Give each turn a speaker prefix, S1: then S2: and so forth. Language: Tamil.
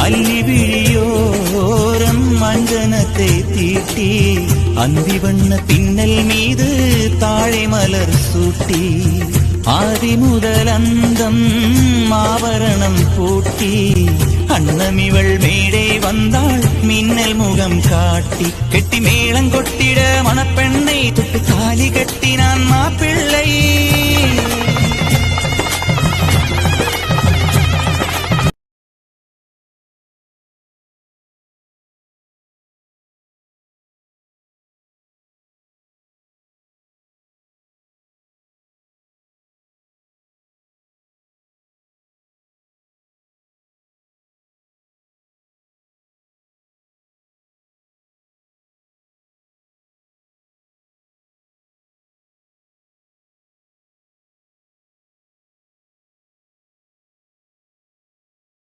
S1: அல்லி விழியோரம் மஞ்சனத்தை தீட்டி அந்தி வண்ண பின்னல் மீது தாழை மலர் சூட்டி ஆதி முதல் அந்தம் ஆபரணம் பூட்டி அன்னமிவள் மேடை வந்தாள் மின்னல் முகம் காட்டி கெட்டி மேளங்கொட்டிட மணப்பெண்ணை தொட்டு தாலி கட்டினான் மாப்பிள்ளை